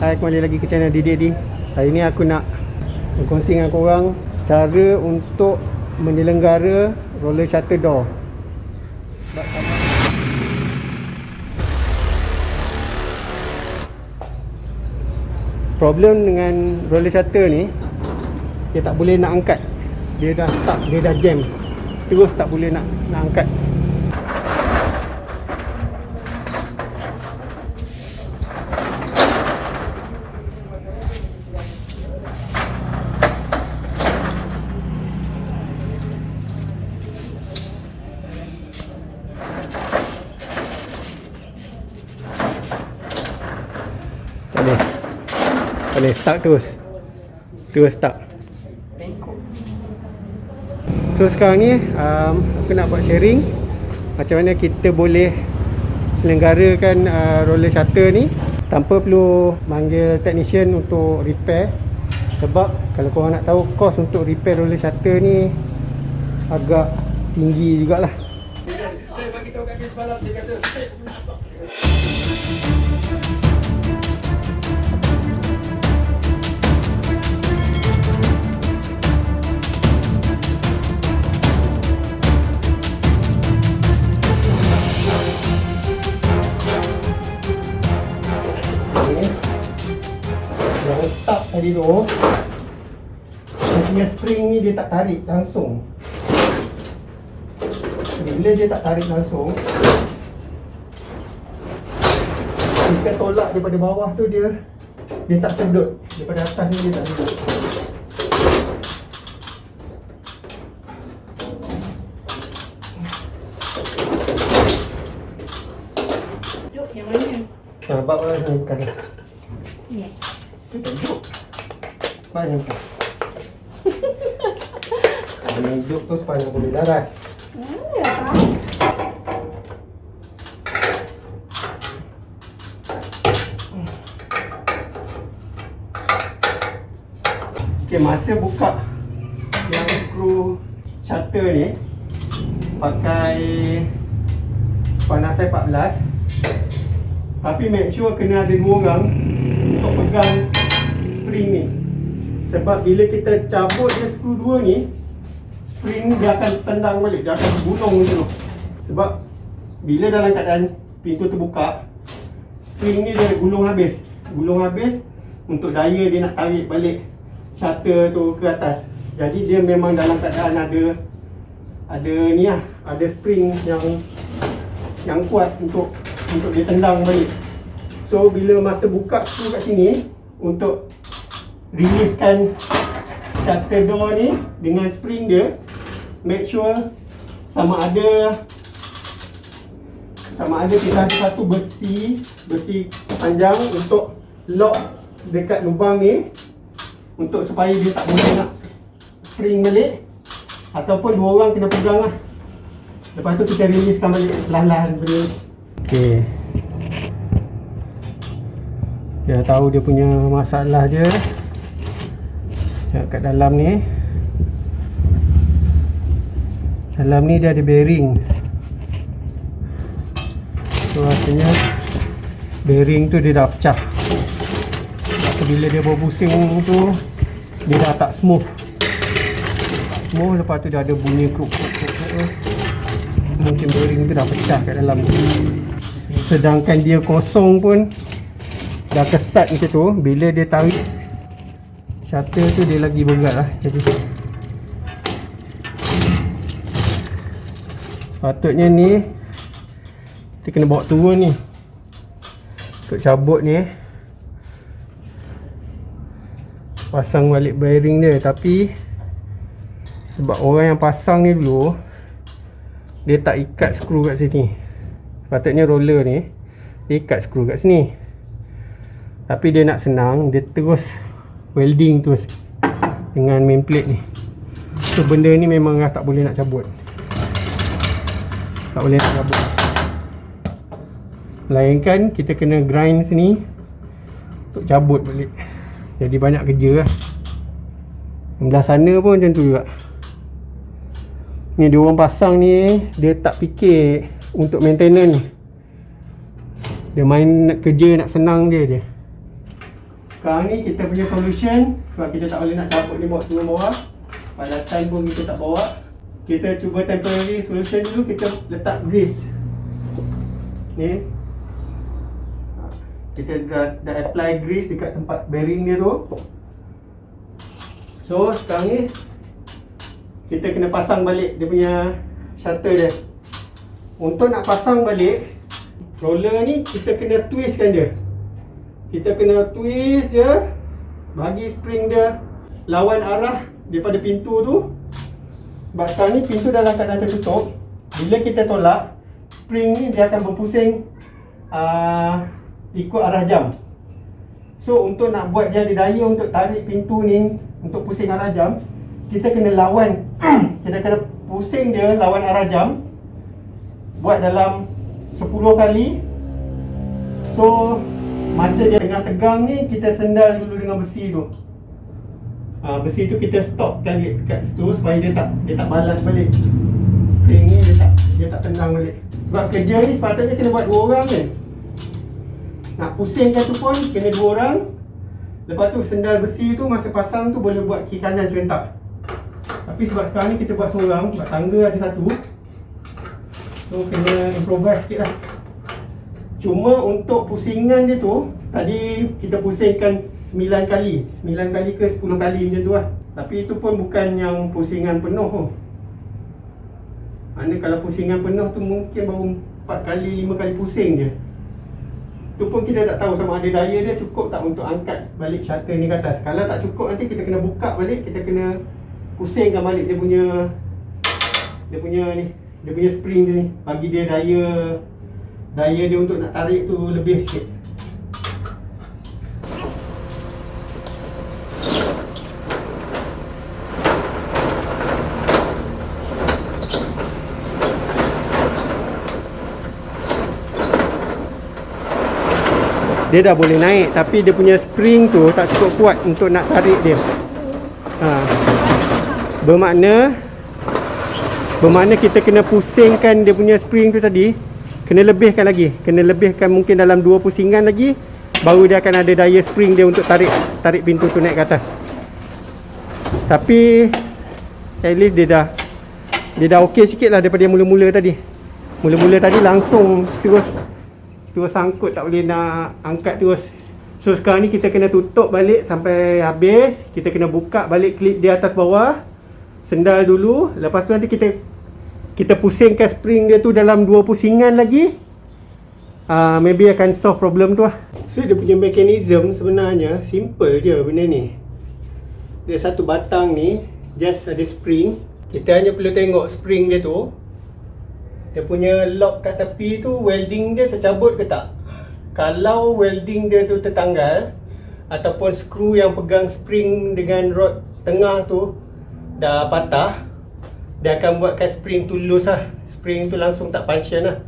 Hai, kembali lagi ke channel Didi. Hari ni aku nak berkongsi dengan korang cara untuk menyelenggara roller shutter door. Problem dengan roller shutter ni, dia tak boleh nak angkat. Dia dah stuck, dia dah jam. Terus tak boleh nak angkat. Tak boleh stuck terus stuck. So sekarang ni aku nak buat sharing macam mana kita boleh selenggarakan roller shutter ni tanpa perlu manggil technician untuk repair. Sebab kalau korang nak tahu, kos untuk repair roller shutter ni agak tinggi jugalah. Saya bagi tahu kat dia semalam, dia kata yang start tadi tu, dia punya spring ni dia tak tarik langsung. Bila dia tak tarik langsung, kita tolak daripada bawah tu, dia tak sedut. Daripada atas ni dia tak sedut. Duduk yang mana? Sebab orang ni bukan ni. Ni. Duduk. Banyak tu. Kalau duduk tu sepanjang boleh laras. Ya. Okay, masa buka yang skru shutter ni pakai panasai 14. Tapi make sure kena ada 2 orang untuk pegang spring ni. Sebab bila kita cabut dia skru 2 ni, spring ni dia akan tendang balik, dia akan gulung macam tu. Sebab bila dalam keadaan pintu terbuka, spring ni dia gulung habis. Untuk daya dia nak tarik balik shutter tu ke atas. Jadi dia memang dalam keadaan ada ni lah, ada spring yang kuat untuk dia tendang balik. So bila masa buka tu kat sini, untuk releasekan shutter door ni dengan spring dia, make sure sama ada kita ada satu besi panjang untuk lock dekat lubang ni, untuk supaya dia tak boleh nak spring balik, ataupun 2 orang kena pegang lah. Lepas tu kita releasekan balik perlahan-lahan benda. Okay, dia tahu dia punya masalah dia kat dalam ni. Dalam ni dia ada bearing. So artinya bearing tu dia dah pecah. So, bila dia berpusing tu, dia dah tak smooth. Lepas tu dia ada bunyi kruk. Mungkin bearing tu dah pecah kat dalam. Sedangkan dia kosong pun dah kesat macam tu. Bila dia tarik shutter tu, dia lagi berat lah. Jadi patutnya ni kita kena bawa turun ni untuk cabut ni, pasang balik bearing dia. Tapi sebab orang yang pasang ni dulu, dia tak ikat skru kat sini. Patutnya roller ni dia ikat skru kat sini, tapi dia nak senang, dia terus welding terus dengan main plate ni. So benda ni memang dah tak boleh nak cabut. Melainkan kita kena grind sini untuk cabut balik. Jadi banyak kerja lah. Belah sana pun macam tu juga. Ni dia orang pasang ni, dia tak fikir untuk maintenance. Dia main nak kerja, nak senang dia je. Sekarang ni kita punya solution, sebab kita tak boleh nak cabut ni bawa turun bawah, pada time pun kita tak bawa. Kita cuba temporary solution dulu, kita letak grease ni. Kita dah apply grease dekat tempat bearing dia tu. So sekarang ni kita kena pasang balik dia punya shutter dia. Untuk nak pasang balik roller ni, kita kena twistkan dia. Kita kena twist dia, bagi spring dia lawan arah daripada pintu tu. Sebab sekarang ni pintu dalam keadaan tertutup. Bila kita tolak, spring ni dia akan berpusing ikut arah jam. So untuk nak buat dia ada daya untuk tarik pintu ni untuk pusing arah jam, kita kena lawan kita kena pusing dia lawan arah jam. Buat dalam 10 kali. So masa dia tengah tegang ni, kita sendal dulu dengan besi tu. Besi tu kita stopkan dekat situ supaya dia tak balas balik. Spring ni dia tak tendang balik. Sebab kerja ni sepatutnya kena buat 2 orang kan. Nak pusingkan tu pun kena 2 orang. Lepas tu sendal besi tu masa pasang tu boleh buat kiri kanan serentak. Tapi sebab sekarang ni kita buat seorang, sebab tangga ada satu, so kena improvise sikit lah. Cuma untuk pusingan dia tu, tadi kita pusingkan 9 kali ke 10 kali macam tu lah. Tapi itu pun bukan yang pusingan penuh pun. Mana kalau pusingan penuh tu mungkin baru 4 kali 5 kali pusing je. Tu pun kita tak tahu sama ada daya dia cukup tak untuk angkat balik shutter ni ke atas. Kalau tak cukup, nanti kita kena buka balik, kita kena pusingkan balik dia punya spring dia ni, bagi dia daya dia untuk nak tarik tu lebih sikit. Dia dah boleh naik, tapi dia punya spring tu tak cukup kuat untuk nak tarik dia. Bermakna kita kena pusingkan dia punya spring tu tadi. Kena lebihkan lagi. Kena lebihkan mungkin dalam 2 pusingan lagi, baru dia akan ada daya spring dia untuk tarik pintu tu naik ke atas. Tapi at least dia dah okey sikit lah daripada yang mula-mula tadi. Mula-mula tadi langsung terus sangkut, tak boleh nak angkat terus. So sekarang ni kita kena tutup balik sampai habis. Kita kena buka balik klip dia atas bawah, sendal dulu. Lepas tu nanti kita pusingkan spring dia tu dalam 2 pusingan lagi. Maybe akan solve problem tu lah. So dia punya mechanism sebenarnya simple je benda ni. Dia satu batang ni just ada spring. Kita hanya perlu tengok spring dia tu, dia punya lock kat tepi tu, welding dia tercabut ke tak. Kalau welding dia tu tertanggal, ataupun skru yang pegang spring dengan rod tengah tu dah patah, dia akan buatkan spring tu loose lah. Spring tu langsung tak function lah.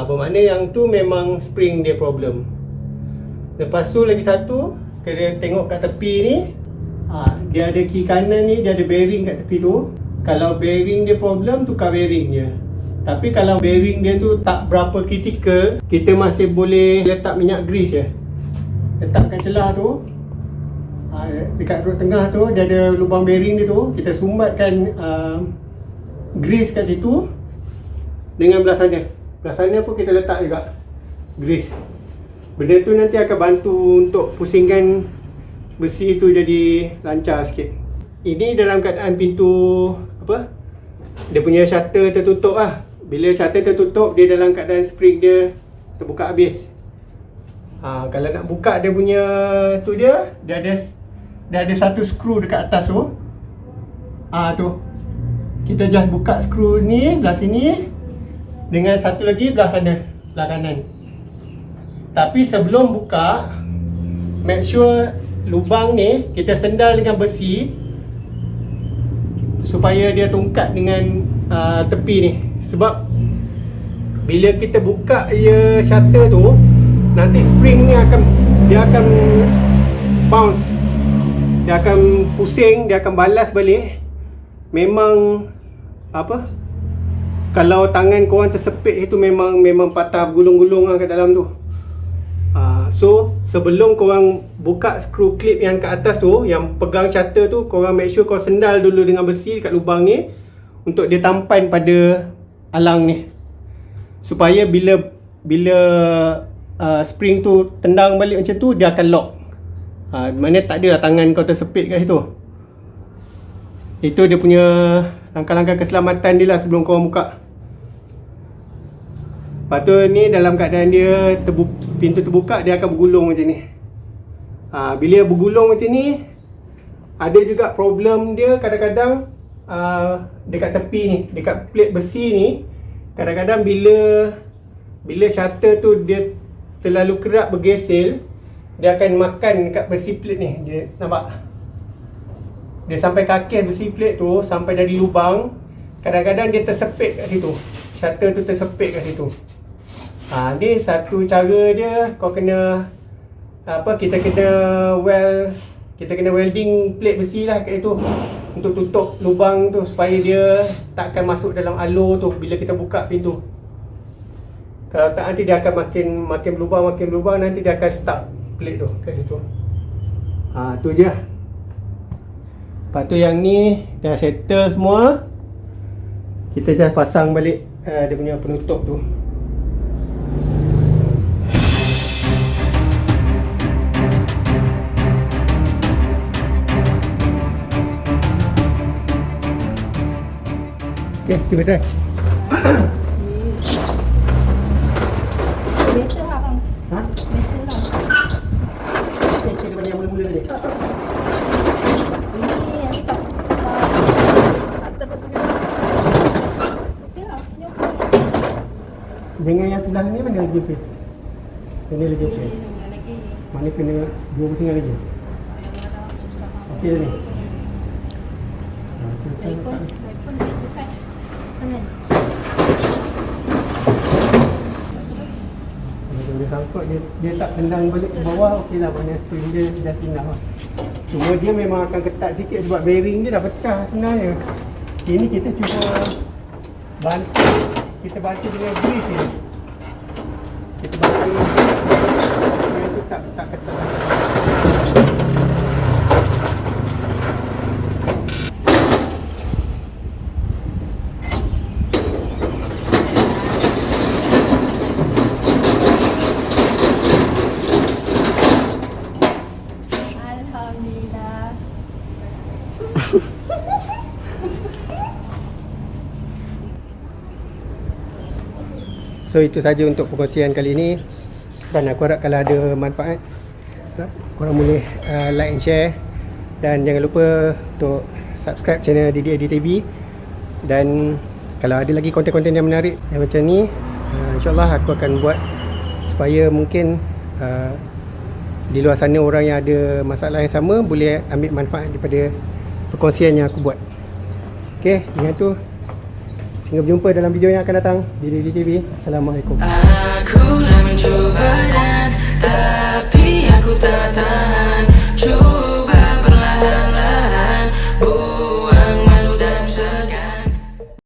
Bermakna yang tu memang spring dia problem. Lepas tu lagi satu, kena tengok kat tepi ni, dia ada kiri kanan ni, dia ada bearing kat tepi tu. Kalau bearing dia problem, tukar bearing dia. Tapi kalau bearing dia tu tak berapa kritikal, kita masih boleh letak minyak grease je. Letak kat celah tu, dekat rod tengah tu, dia ada lubang bearing dia tu. Kita sumbatkan grease kat situ dengan belah sana. Belah sana pun kita letak juga grease. Benda tu nanti akan bantu untuk pusingkan besi tu jadi lancar sikit. Ini dalam keadaan pintu dia punya shutter tertutup lah. Bila shutter tertutup, dia dalam keadaan spring dia terbuka habis. Kalau nak buka dia punya tu dia ada satu skru dekat atas tu. Tu kita just buka skru ni belah sini, dengan satu lagi belah sana, belah kanan. Tapi sebelum buka, make sure lubang ni kita sendal dengan besi supaya dia tungkat dengan tepi ni. Sebab bila kita buka shutter tu, nanti spring ni akan bounce, dia akan pusing, dia akan balas balik. Memang kalau tangan korang tersepit itu memang patah gulung-gulung lah kat dalam tu. So sebelum korang buka screw clip yang kat atas tu, yang pegang shutter tu, korang make sure kau sendal dulu dengan besi kat lubang ni untuk dia tampan pada alang ni, supaya bila spring tu tendang balik macam tu, dia akan lock. Maknanya tak ada lah tangan kau tersepit kat situ. Itu dia punya langkah-langkah keselamatan dia lah sebelum korang buka. Lepas tu ni dalam keadaan dia pintu terbuka, dia akan bergulung macam ni. Bila bergulung macam ni, ada juga problem dia kadang-kadang dekat tepi ni, dekat plate besi ni, kadang-kadang bila shutter tu dia terlalu kerap bergesel, dia akan makan kat besi plate ni. Dia nampak? Dia sampai kaki besi plate tu, sampai jadi lubang. Kadang-kadang dia tersepit kat situ. Shutter tu tersepit kat situ. Ni satu cara dia, kau kena kita kena welding plate besi lah kat situ untuk tutup lubang tu, supaya dia takkan masuk dalam alur tu bila kita buka pintu. Kalau tak, nanti dia akan makin berlubang, nanti dia akan stuck plate tu kat situ. Tu je. Lepas tu yang ni dah settle semua. Kita just pasang balik dia punya penutup tu. Okay, kita try. Better lah bang. Better lah. Kita bagi yang mula-mula tadi. Ini yang tak terus sekali. Okey lah. Ni okey. Dengan yang sebelah ni mana lagi okey? Ini lagi okey. Ini lagi. Mana kena 2 pusingan lagi? Yang mana susah. Okey ni. iPhone exercise. Kan? Kalau dia sangkut, dia tak tendang balik ke bawah, okey lah, mana spring dia dah sinar lah. Cuma dia memang akan ketat sikit sebab bearing dia dah pecah sebenarnya. Ini kita cuba bantu dengan grease ni. Kita bantu dengan grease, dia tu tak ketat lagi. Alhamdulillah. So itu saja untuk perkongsian kali ini, dan aku harap kalau ada manfaat, korang boleh like and share, dan jangan lupa untuk subscribe channel Didi Edi TV. Dan kalau ada lagi konten-konten yang menarik yang macam ni, InsyaAllah aku akan buat supaya mungkin di luar sana orang yang ada masalah yang sama boleh ambil manfaat daripada perkongsian yang aku buat. Okay, dengan tu, sehingga berjumpa dalam video yang akan datang di Didi TV. Assalamualaikum.